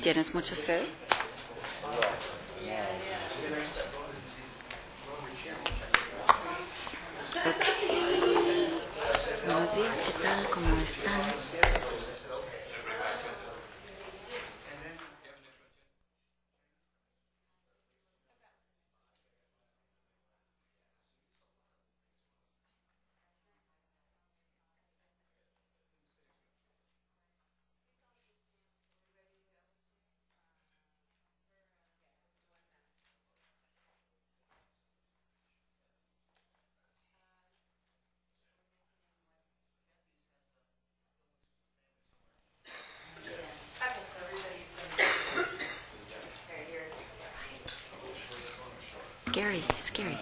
¿Tienes mucho sed? Okay. Buenos días, ¿qué tal? ¿Cómo están? Scary.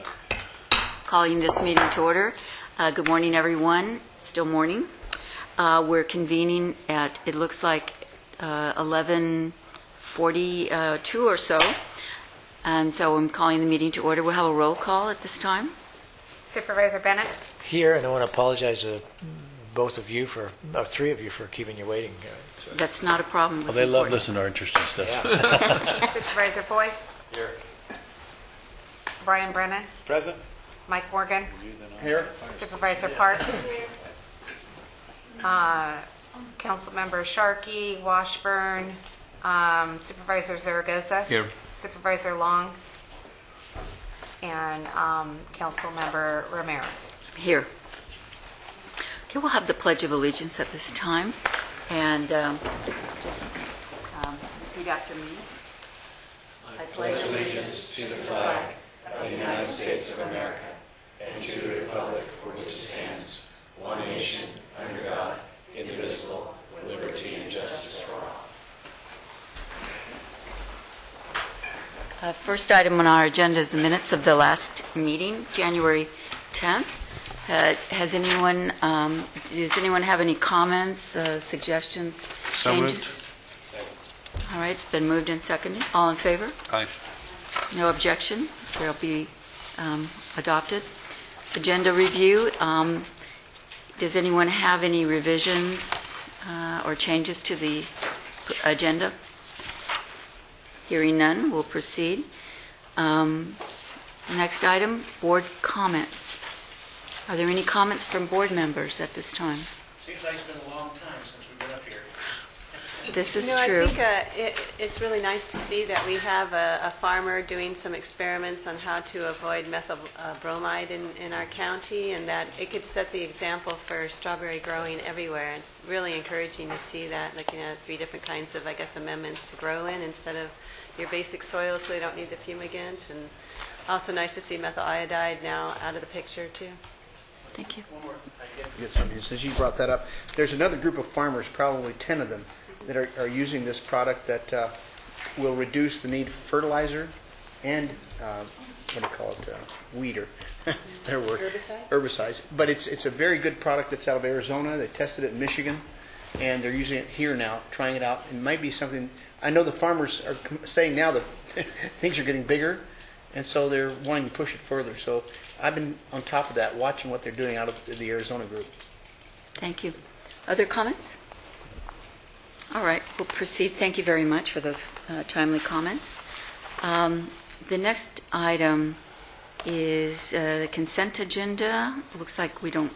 Calling this meeting to order. Good morning, everyone. It's still morning. We're convening at, it looks like, 11:42 or so. And so I'm calling the meeting to order. We'll have a roll call at this time. Supervisor Bennett? Here, and I want to apologize to both of you three of you for keeping you waiting. That's not a problem. Well, they love listening to our interesting stuff. Yeah. Supervisor Foy? Here. Brian Brennan? Present. Mike Morgan? Here. Supervisor Parks? Councilmember Sharkey, Washburn, Supervisor Zaragoza? Here. Supervisor Long? And Councilmember Ramirez. Here. Okay, we'll have the Pledge of Allegiance at this time. And just repeat after me. I pledge allegiance to the flag of the United States of America and to the republic for which it stands, one nation, under God, indivisible, with liberty and justice for all. First item on our agenda is the minutes of the last meeting, January 10th. Does anyone have any comments, suggestions, changes? All right, it's been moved and seconded. All in favor? Aye. No objection. They'll be adopted. Agenda review. Does anyone have any revisions or changes to the agenda? Hearing none, we'll proceed. Next item, board comments. Are there any comments from board members at this time? Seems like it's been a long time since we've been up here. This is I true. think it's really nice to see that we have a farmer doing some experiments on how to avoid methyl bromide in our county, and that it could set the example for strawberry growing everywhere. It's really encouraging to see that, looking at 3 different kinds of, amendments to grow in instead of your basic soil, so they don't need the fumigant. And also nice to see methyl iodide now out of the picture, too. Thank you. Get something. Since you brought that up, there's another group of farmers, probably 10 of them, that are using this product that will reduce the need for fertilizer and weeder. Their word. Herbicides. But it's a very good product that's out of Arizona. They tested it in Michigan, and they're using it here now, trying it out. It might be something. I know the farmers are saying now that things are getting bigger, and so they're wanting to push it further. So I've been on top of that, watching what they're doing out of the Arizona group. Thank you. Other comments? All right, we'll proceed. Thank you very much for those timely comments. The next item is the consent agenda. Looks like we don't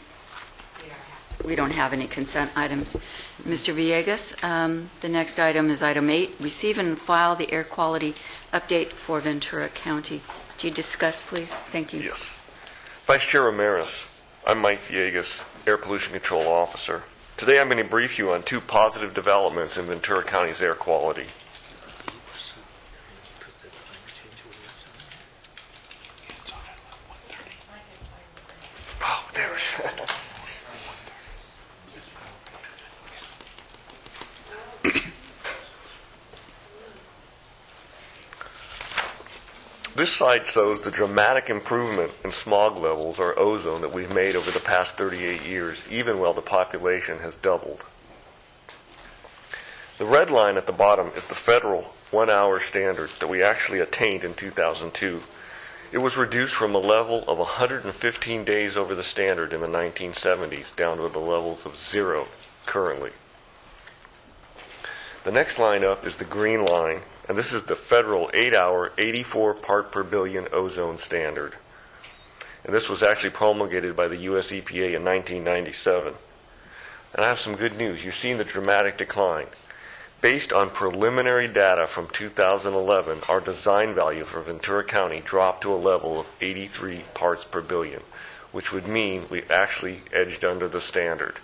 have any consent items. Mr. Villegas, the next item is item 8, receive and file the air quality update for Ventura County. Do you discuss, please? Thank you. Yes. Vice Chair Ramirez, I'm Mike Villegas, Air Pollution Control Officer. Today I'm going to brief you on 2 positive developments in Ventura County's air quality. Oh, there it is. This slide shows the dramatic improvement in smog levels, or ozone, that we've made over the past 38 years, even while the population has doubled. The red line at the bottom is the federal 1-hour standard that we actually attained in 2002. It was reduced from a level of 115 days over the standard in the 1970s down to the levels of 0 currently. The next line up is the green line, and this is the federal 8-hour, 84 part per billion ozone standard. And this was actually promulgated by the U.S. EPA in 1997. And I have some good news. You've seen the dramatic decline. Based on preliminary data from 2011, our design value for Ventura County dropped to a level of 83 parts per billion, which would mean we actually edged under the standard.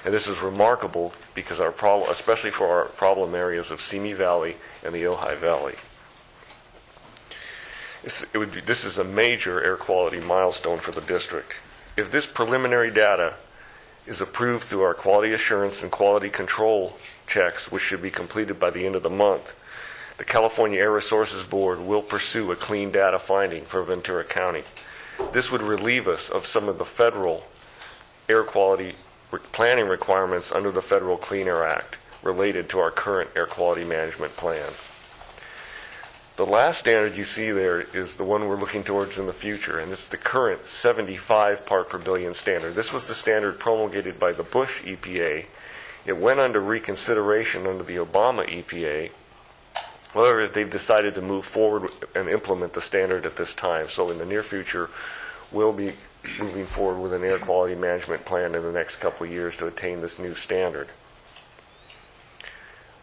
And this is remarkable because our problem, especially for our problem areas of Simi Valley and the Ojai Valley. This is a major air quality milestone for the district. If this preliminary data is approved through our quality assurance and quality control checks, which should be completed by the end of the month, the California Air Resources Board will pursue a clean data finding for Ventura County. This would relieve us of some of the federal air quality planning requirements under the Federal Clean Air Act related to our current air quality management plan. The last standard you see there is the one we're looking towards in the future, and it's the current 75 part per billion standard. This was the standard promulgated by the Bush EPA. It went under reconsideration under the Obama EPA. However, they've decided to move forward and implement the standard at this time. So in the near future, we'll be moving forward with an air quality management plan in the next couple of years to attain this new standard.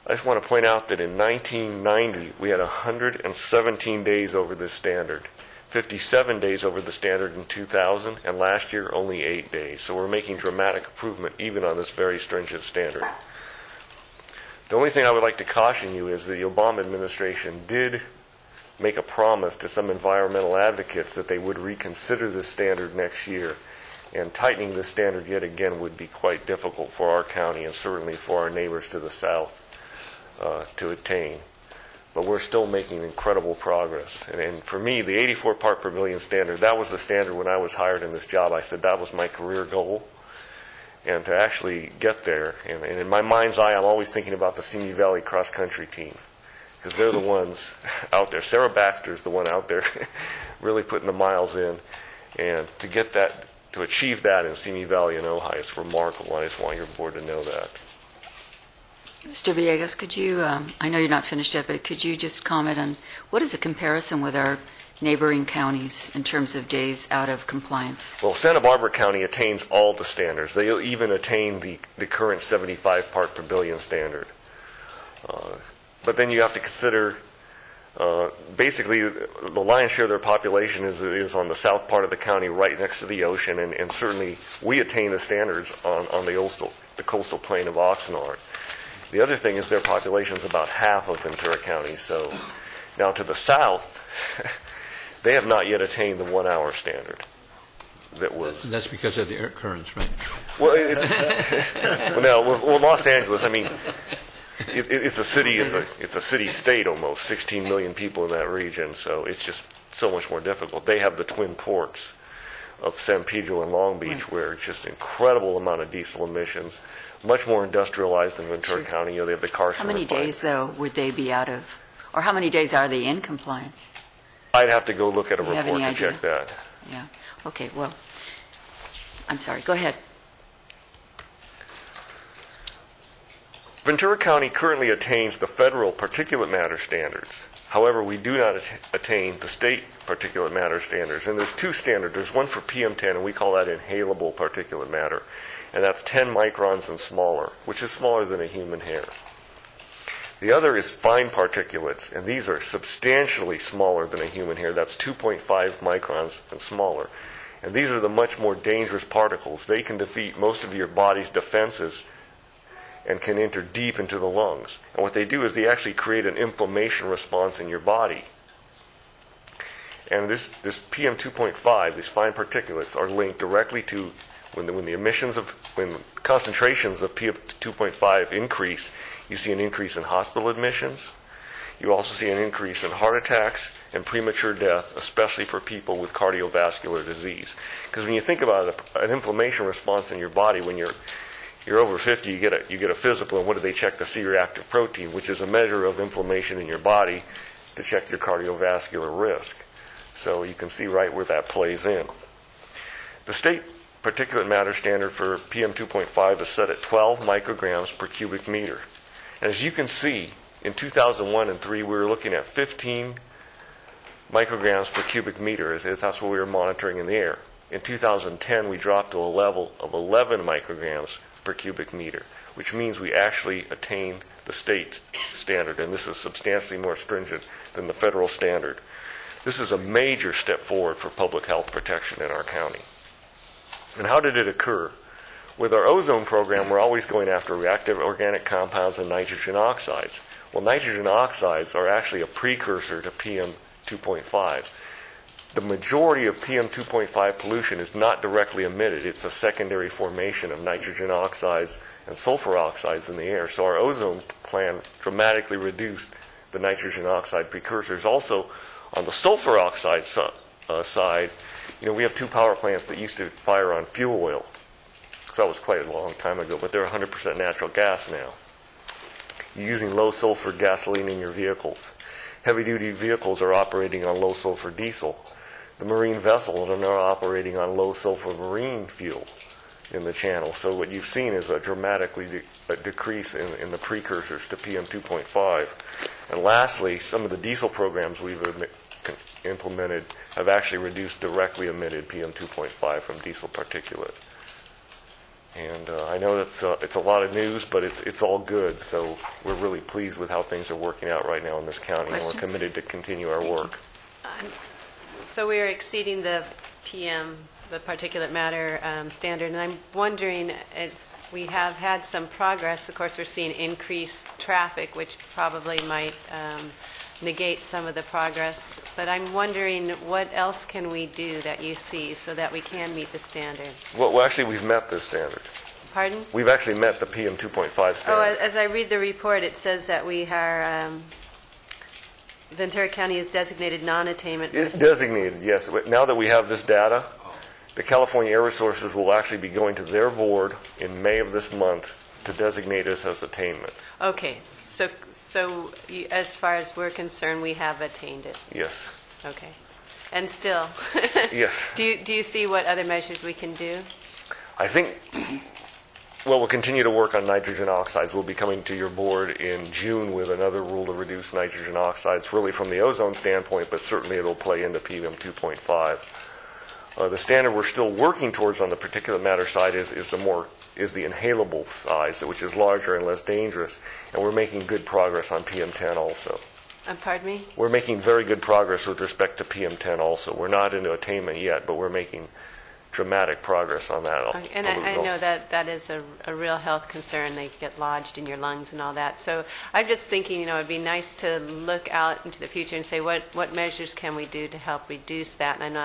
I just want to point out that in 1990, we had 117 days over this standard, 57 days over the standard in 2000, and last year only 8 days. So we're making dramatic improvement even on this very stringent standard. The only thing I would like to caution you is the Obama administration did make a promise to some environmental advocates that they would reconsider this standard next year. And tightening this standard yet again would be quite difficult for our county and certainly for our neighbors to the south to attain. But we're still making incredible progress. And for me, the 84 part per million standard, that was the standard when I was hired in this job. I said that was my career goal. And to actually get there, and in my mind's eye, I'm always thinking about the Simi Valley cross-country team, because they're the ones out there. Sarah Baxter's the one out there really putting the miles in. And to get that, to achieve that in Simi Valley and Ojai is remarkable. I just want your board to know that. Mr. Villegas, could you, I know you're not finished yet, but could you just comment on what is the comparison with our neighboring counties in terms of days out of compliance? Well, Santa Barbara County attains all the standards. They even attain the current 75 part per billion standard. But then you have to consider, basically, the lion's share of their population is on the south part of the county right next to the ocean, and certainly we attain the standards on the coastal plain of Oxnard. The other thing is their population is about half of Ventura County. So now to the south, they have not yet attained the 1 hour standard. That's because of the air currents, right? Well, it's well, Los Angeles. I mean, it's a city. It's a city-state almost. 16 million people in that region. So it's just so much more difficult. They have the twin ports of San Pedro and Long Beach, where it's just an incredible amount of diesel emissions. Much more industrialized than Ventura County. You know, they have the Carson. How many refinery. days, though, would they be out of, or how many days are they in compliance? I'd have to go look at a Do you have report to any idea? check that. Yeah. Okay, well, I'm sorry. Go ahead. Ventura County currently attains the federal particulate matter standards. However, we do not attain the state particulate matter standards. And there's two standards. There's one for PM10, and we call that inhalable particulate matter. And that's 10 microns and smaller, which is smaller than a human hair. The other is fine particulates, and these are substantially smaller than a human hair. That's 2.5 microns and smaller. And these are the much more dangerous particles. They can defeat most of your body's defenses and can enter deep into the lungs. And what they do is they actually create an inflammation response in your body. And this PM2.5, these fine particulates, are linked directly to when concentrations of PM2.5 increase, you see an increase in hospital admissions. You also see an increase in heart attacks and premature death, especially for people with cardiovascular disease. Because when you think about an inflammation response in your body, when you're over 50, you get a physical, and what do they check? The C-reactive protein, which is a measure of inflammation in your body to check your cardiovascular risk. So you can see right where that plays in. The state particulate matter standard for PM2.5 is set at 12 micrograms per cubic meter. And as you can see, in 2001 and 3, we were looking at 15 micrograms per cubic meter, as that's what we were monitoring in the air. In 2010, we dropped to a level of 11 micrograms per cubic meter, which means we actually attained the state standard, and this is substantially more stringent than the federal standard. This is a major step forward for public health protection in our county. And how did it occur? With our ozone program, we're always going after reactive organic compounds and nitrogen oxides. Well, nitrogen oxides are actually a precursor to PM 2.5. The majority of PM 2.5 pollution is not directly emitted. It's a secondary formation of nitrogen oxides and sulfur oxides in the air. So our ozone plan dramatically reduced the nitrogen oxide precursors. Also, on the sulfur oxide side, we have 2 power plants that used to fire on fuel oil. That was quite a long time ago, but they're 100% natural gas now. You're using low sulfur gasoline in your vehicles. Heavy-duty vehicles are operating on low sulfur diesel. The marine vessels are now operating on low sulfur marine fuel in the channel. So what you've seen is a dramatically decrease in the precursors to PM 2.5. And lastly, some of the diesel programs we've implemented have actually reduced directly emitted PM 2.5 from diesel particulate. And I know it's a lot of news, but it's all good. So we're really pleased with how things are working out right now in this county, and we're committed to continue our work. So we are exceeding the PM, the particulate matter standard, and I'm wondering, we have had some progress. Of course, we're seeing increased traffic, which probably might negate some of the progress. But I'm wondering, what else can we do that you see so that we can meet the standard? Well, actually, we've met this standard. Pardon? We've actually met the PM 2.5 standard. Oh, as I read the report, it says that we are, Ventura County is designated non-attainment. It's designated, yes. Now that we have this data, the California Air Resources will actually be going to their board in May of this month to designate us as attainment. Okay, so as far as we're concerned, we have attained it. Yes. Okay. And still, yes. Do you see what other measures we can do? I think, well, we'll continue to work on nitrogen oxides. We'll be coming to your board in June with another rule to reduce nitrogen oxides, really from the ozone standpoint, but certainly it'll play into PM 2.5. The standard we're still working towards on the particulate matter side is the inhalable size, which is larger and less dangerous, and we're making good progress on PM10 also. Pardon me? We're making very good progress with respect to PM10 also. We're not into attainment yet, but we're making dramatic progress on that. And I know that is a real health concern. They get lodged in your lungs and all that. So I'm just thinking, it'd be nice to look out into the future and say, what measures can we do to help reduce that? And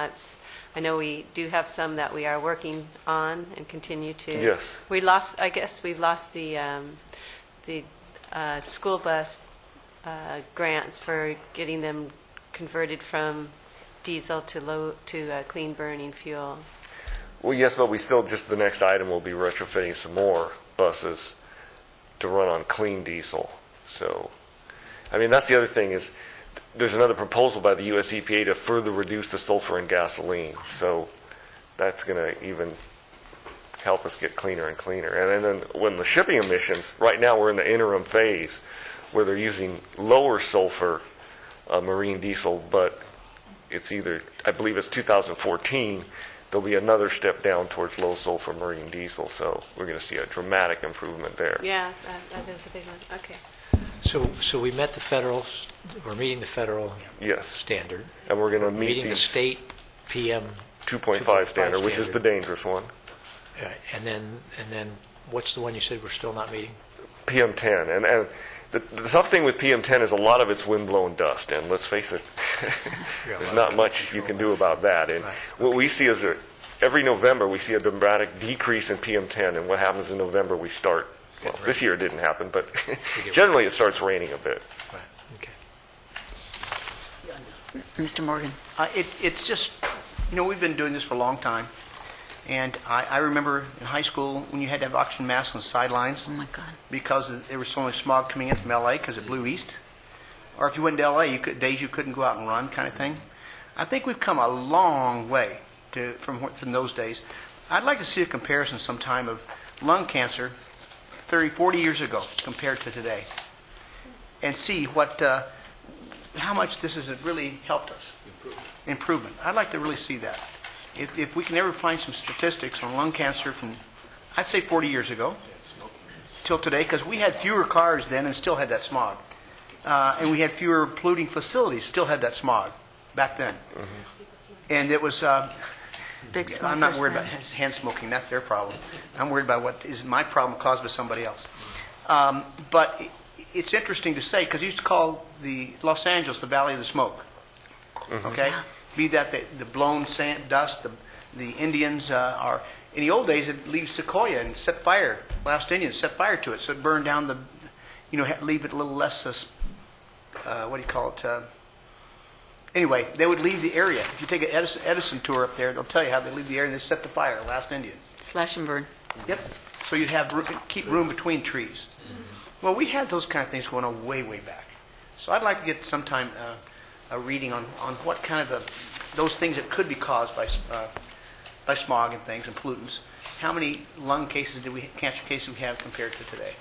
I know we do have some that we are working on and continue to. Yes. We've lost the school bus grants for getting them converted from diesel to clean burning fuel. Well, yes, but we still, just the next item will be retrofitting some more buses to run on clean diesel. So, that's the other thing is, there's another proposal by the U.S. EPA to further reduce the sulfur in gasoline. So that's going to even help us get cleaner and cleaner. And then when the shipping emissions, right now we're in the interim phase where they're using lower sulfur marine diesel, but it's I believe it's 2014, there'll be another step down towards low sulfur marine diesel. So we're going to see a dramatic improvement there. Yeah, that is a big one. Okay. So we met we're meeting the federal yes. standard. And we're going to meet meeting the state PM 2.5 standard, which is the dangerous one. And then what's the one you said we're still not meeting? PM10. And the tough thing with PM10 is a lot of it's windblown dust. And let's face it, there's not much you can do about that. And what we see is every November we see a dramatic decrease in PM10. And what happens in November we start. Well, this year it didn't happen, but generally it starts raining a bit. Right. Okay. Mr. Morgan. It's just, we've been doing this for a long time. And I remember in high school when you had to have oxygen masks on the sidelines. Oh, my God. Because there was so much smog coming in from L.A. because it blew east. Or if you went to L.A., days you couldn't go out and run kind of thing. I think we've come a long way from those days. I'd like to see a comparison sometime of lung cancer 30, 40 years ago compared to today. and see how much this has really helped us. Improvement. I'd like to really see that. If we can ever find some statistics on lung cancer from, I'd say 40 years ago till today, because we had fewer cars then and still had that smog. And we had fewer polluting facilities, still had that smog back then. And it was, Big smokers. I'm not worried then. about hand smoking, that's their problem. I'm worried about what is my problem caused by somebody else. But it's interesting to say, because you used to call the Los Angeles the Valley of the Smoke. Okay? Be that the blown sand, dust, the Indians are... In the old days, it leaves Sequoia and set fire. Last Indians set fire to it, so it burned down leave it a little less, what do you call it? Anyway, they would leave the area. If you take an Edison tour up there, they'll tell you how they leave the area and they set the fire, last Indian. Slash and burn. Yep. So you'd keep room between trees. Well, we had those kind of things going on way, way back. So I'd like to get sometime a reading on what kind of those things that could be caused by smog and things and pollutants. How many lung cases cancer cases we have compared to today?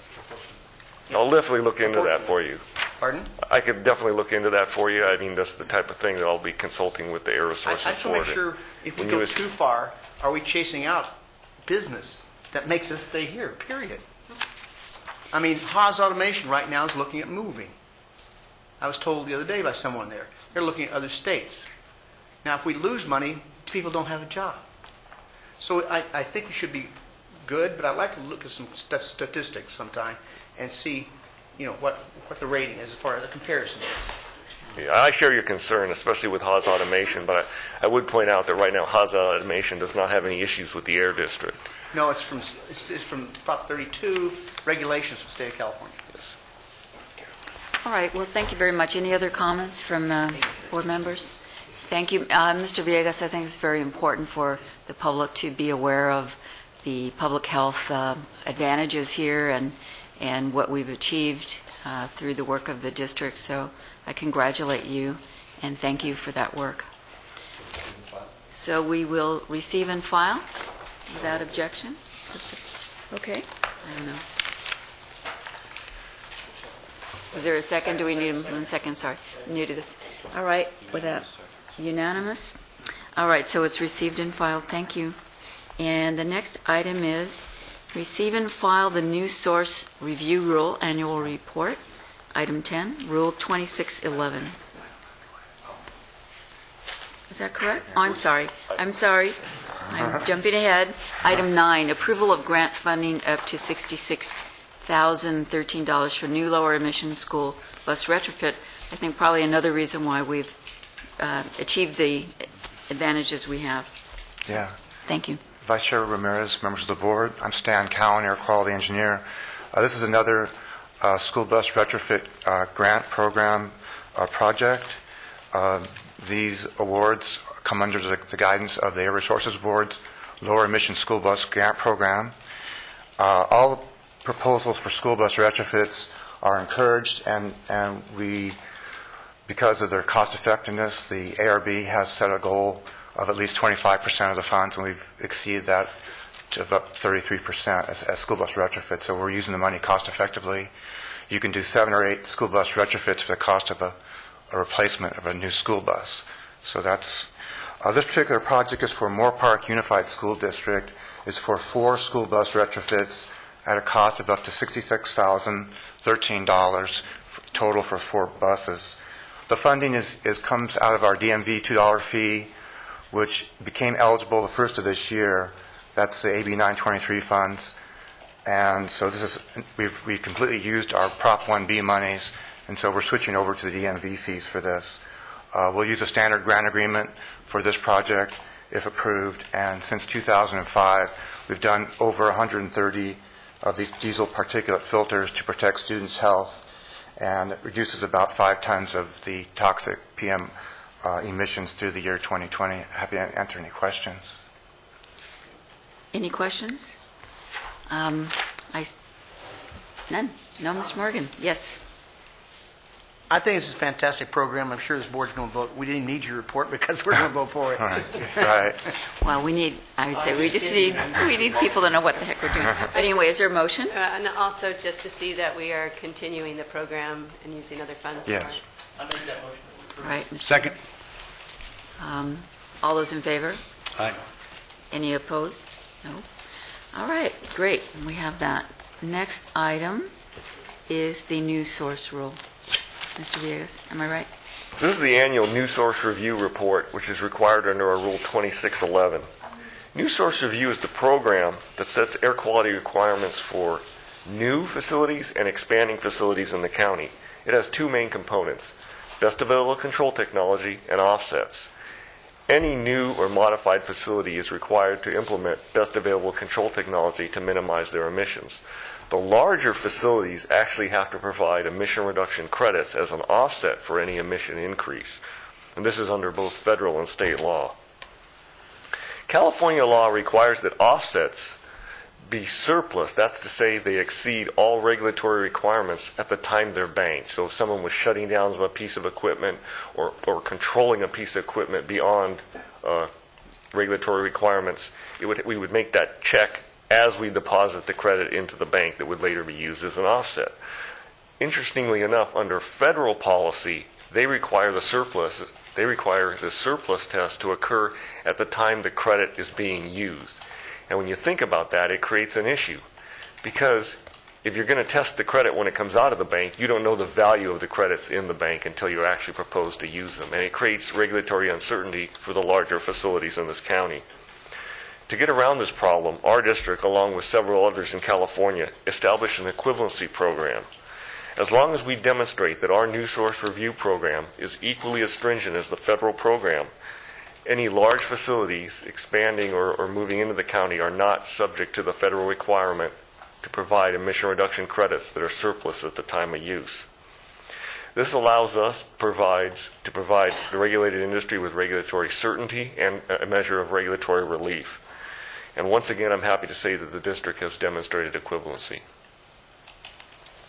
I'll definitely look into that for you. Pardon? I could definitely look into that for you. I mean, that's the type of thing that I'll be consulting with the air I sources just want to make for. sure if we When go you- too far, are we chasing out business that makes us stay here, period? I mean, Haas Automation right now is looking at moving. I was told the other day by someone there. They're looking at other states. Now, if we lose money, people don't have a job. So I think we should be good, but I'd like to look at some statistics sometime and see, what the rating is as far as the comparison is. Yeah, I share your concern, especially with Haas Automation, but I would point out that right now Haas Automation does not have any issues with the Air District. No, it's from Prop 32 regulations of the state of California. Yes. All right, well, thank you very much. Any other comments from board members? Thank you. Mr. Villegas, I think it's very important for the public to be aware of the public health advantages here and what we've achieved through the work of the district. So I congratulate you and thank you for that work. So we will receive and file without objection. Okay. I don't know. Is there a second? Do we need 1 second? Sorry. I'm new to this. All right. Without unanimous. All right. So it's received and filed. Thank you. And the next item is receive and file the new source review rule annual report. Item 10, Rule 2611. Is that correct? Oh, I'm sorry. I'm jumping ahead. Item 9, approval of grant funding up to $66,013 for new lower emission school bus retrofit. I think probably another reason why we've achieved the advantages we have. Yeah. Thank you. Vice Chair Ramirez, members of the board, I'm Stan Cowan, Air Quality Engineer. This is another school bus retrofit grant program project. These awards come under the guidance of the Air Resources Board's Lower Emission School Bus Grant Program. All the proposals for school bus retrofits are encouraged, and we, because of their cost effectiveness, the ARB has set a goal of at least 25% of the funds, and we've exceeded that to about 33% as school bus retrofits. So we're using the money cost effectively. You can do 7 or 8 school bus retrofits for the cost of a replacement of a new school bus. So that's this particular project is for Moore Park Unified School District. It's for 4 school bus retrofits at a cost of up to $66,013 total for 4 buses. The funding comes out of our DMV $2 fee, which became eligible the first of this year. That's the AB 923 funds. And so we've completely used our Prop 1B monies, and so we're switching over to the DMV fees for this. We'll use a standard grant agreement for this project if approved, and since 2005 we've done over 130 of these diesel particulate filters to protect students' health, and it reduces about 5 tons of the toxic PM emissions through the year 2020. Happy to answer any questions. Any questions? None. No, Mr. Morgan. Yes. I think it's a fantastic program. I'm sure this board's going to vote. We didn't need your report because we're going to vote for it. Right. Well, we need people to know what the heck we're doing. But anyway, is there a motion? And also just to see that we are continuing the program and using other funds for Yes. it. All right. Second. All those in favor? Aye. Any opposed? No. All right, great. We have that. Next item is the new source rule. Mr. Villegas, am I right? This is the annual New Source Review Report, which is required under our Rule 2611. New Source Review is the program that sets air quality requirements for new facilities and expanding facilities in the county. It has two main components: best available control technology and offsets. Any new or modified facility is required to implement best available control technology to minimize their emissions. The larger facilities actually have to provide emission reduction credits as an offset for any emission increase. And this is under both federal and state law. California law requires that offsets be surplus. That's to say they exceed all regulatory requirements at the time they're banked. So if someone was shutting down a piece of equipment or controlling a piece of equipment beyond regulatory requirements, we would make that check as we deposit the credit into the bank that would later be used as an offset. Interestingly enough, under federal policy, they require the surplus test to occur at the time the credit is being used. And when you think about that, it creates an issue, because if you're going to test the credit when it comes out of the bank, you don't know the value of the credits in the bank until you actually propose to use them. And it creates regulatory uncertainty for the larger facilities in this county. To get around this problem, our district, along with several others in California, established an equivalency program. As long as we demonstrate that our New Source Review program is equally as stringent as the federal program, any large facilities expanding or moving into the county are not subject to the federal requirement to provide emission reduction credits that are surplus at the time of use. This allows us to provide the regulated industry with regulatory certainty and a measure of regulatory relief. And once again, I'm happy to say that the district has demonstrated equivalency.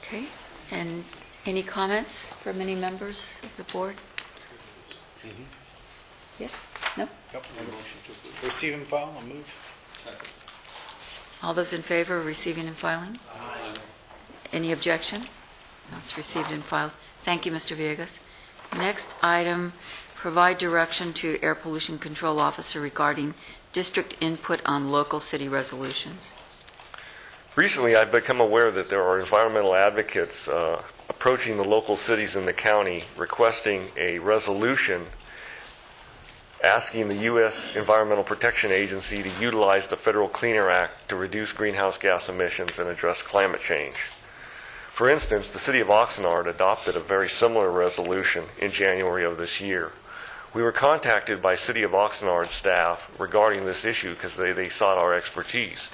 Okay. And any comments from any members of the board? Yes? No? Yep. Receive and file. I'll move. All those in favor of receiving and filing? Aye. Any objection? No, it's received and filed. Thank you, Mr. Villegas. Next item, provide direction to Air Pollution Control Officer regarding district input on local city resolutions. Recently, I've become aware that there are environmental advocates approaching the local cities in the county requesting a resolution asking the U.S. Environmental Protection Agency to utilize the Federal Clean Air Act to reduce greenhouse gas emissions and address climate change. For instance, the city of Oxnard adopted a very similar resolution in January of this year. We were contacted by City of Oxnard staff regarding this issue because they sought our expertise.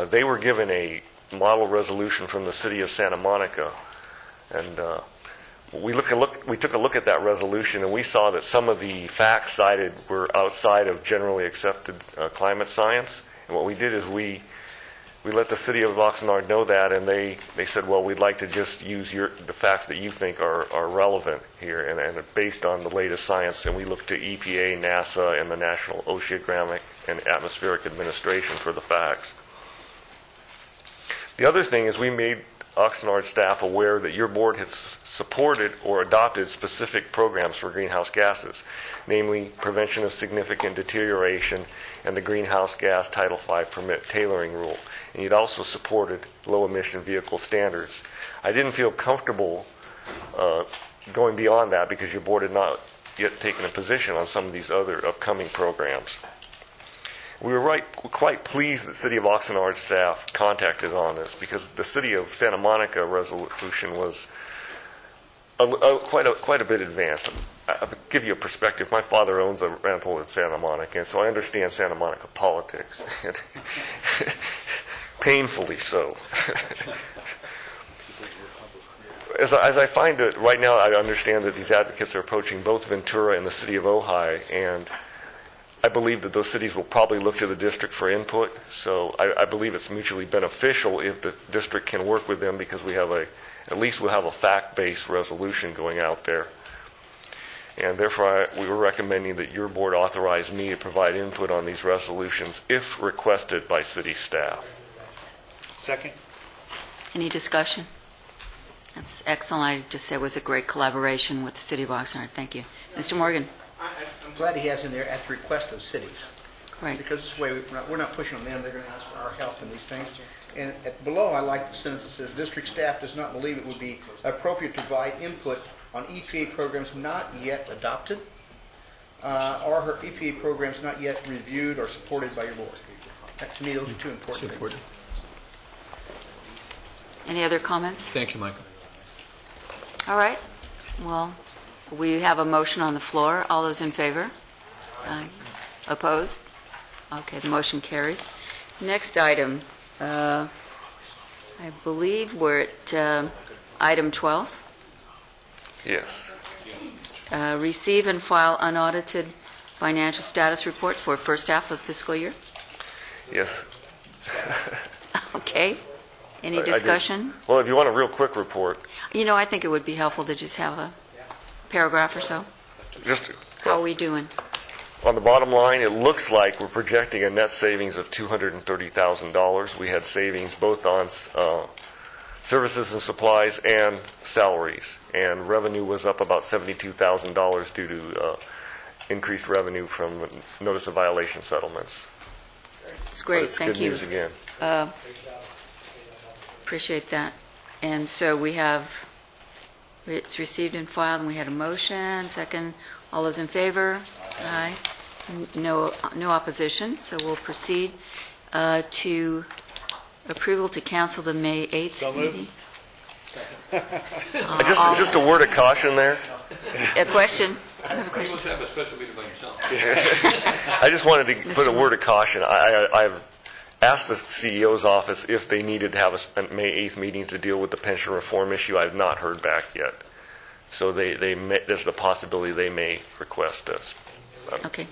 They were given a model resolution from the city of Santa Monica, and we took a look at that resolution, and we saw that some of the facts cited were outside of generally accepted climate science. And what we did is we let the city of Oxnard know that, and they said, well, we'd like to just use the facts that you think are relevant here and are based on the latest science. And we looked to EPA, NASA, and the National Oceanographic and Atmospheric Administration for the facts. The other thing is we made Oxnard staff aware that your board has supported or adopted specific programs for greenhouse gases, namely prevention of significant deterioration and the greenhouse gas Title V permit tailoring rule. And you'd also supported low-emission vehicle standards. I didn't feel comfortable going beyond that because your board had not yet taken a position on some of these other upcoming programs. We were quite pleased that City of Oxnard staff contacted on this because the City of Santa Monica resolution was quite a bit advanced. I'll give you a perspective. My father owns a rental in Santa Monica, and so I understand Santa Monica politics. Painfully so. As I find it right now, I understand that these advocates are approaching both Ventura and the City of Ojai, and I believe that those cities will probably look to the district for input. So I believe it's mutually beneficial if the district can work with them because we have at least we'll have a fact-based resolution going out there. And therefore, we were recommending that your board authorize me to provide input on these resolutions if requested by city staff. Second. Any discussion? That's excellent. I just say it was a great collaboration with the City of Oxnard. Thank you. Mr. Morgan? I'm glad he has in there at the request of cities. Right. Because this way, we're not pushing on them, they're going to ask for our help in these things. And below, I like the sentence that says, "District staff does not believe it would be appropriate to provide input on EPA programs not yet adopted, or her EPA programs not yet reviewed or supported by your board." To me, those are two important things. Any other comments? Thank you, Michael. All right. Well, we have a motion on the floor. All those in favor? Aye. Opposed? Okay, the motion carries. Next item, I believe we're at item 12. Yes. Receive and file unaudited financial status reports for first half of fiscal year. Yes. Okay. Any I do. discussion? Well, if you want a real quick report, You know, I think it would be helpful to just have a paragraph or so. just How are we doing? on the bottom line, it looks like we're projecting a net savings of $230,000. We had savings both on services and supplies and salaries, and revenue was up about $72,000 due to increased revenue from notice of violation settlements. It's But great, it's thank good you. news again. Appreciate that. And so we have, it's received and filed, and we had a motion, second. All those in favor? Aye. No opposition, so we'll proceed to approval to cancel the May 8th meeting. Just a word of caution there. A question? I have a question. Let's have a special meeting by yourself. I just wanted to put a word of caution. I've asked the CEO's office if they needed to have a May 8th meeting to deal with the pension reform issue. I've not heard back yet. So there's the possibility they may request us. Okay.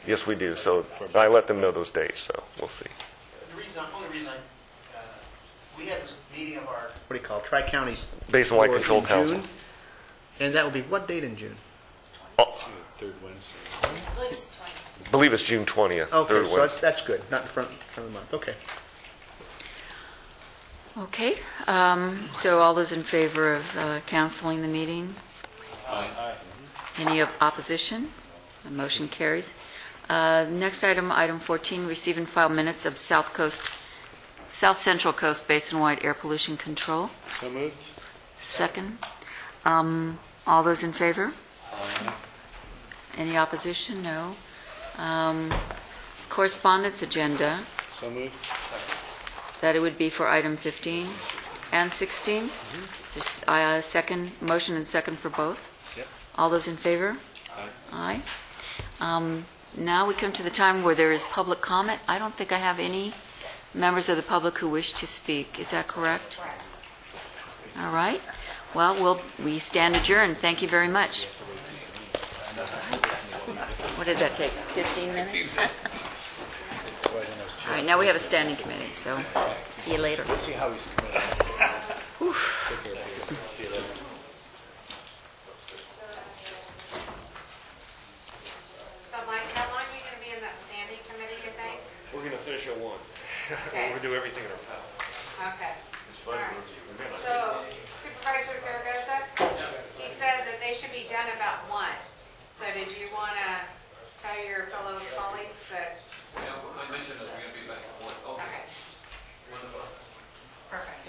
Yes, we do. So I let them know those dates, so we'll see. The only reason we had this meeting of our, what do you call it, Tri-Counties. Basin Wide Board Control in Council. June, and that will be what date in June? I believe it's June 20th. Okay, third so Wednesday. that's good, not in front of the month, okay. Okay, so all those in favor of canceling the meeting? Aye. Any opposition? The motion carries. Next item, item 14, receive and file minutes of South Central Coast Basin-wide air pollution control. So moved. Second. All those in favor? Any opposition? No. Correspondence agenda, So moved. that it would be for item 15 and 16. There's second, motion and second for both. Yep. All those in favor? Aye. Now we come to the time where there is public comment. I don't think I have any members of the public who wish to speak. Is that correct? Correct. All right. Well, we stand adjourned. Thank you very much. What did that take? 15 minutes? All right, now we have a standing committee, so see you later. Let's see how he's committed. So Mike, how long are you going to be in that standing committee, you think? We're going to finish at 1. Okay. We'll do everything in our power. Okay. It's fun. All right. So Supervisor Zaragoza, he said that they should be done about 1. So did you want to tell your fellow colleagues that? Yeah, I mentioned that we're going to be back at 1. Okay. Perfect.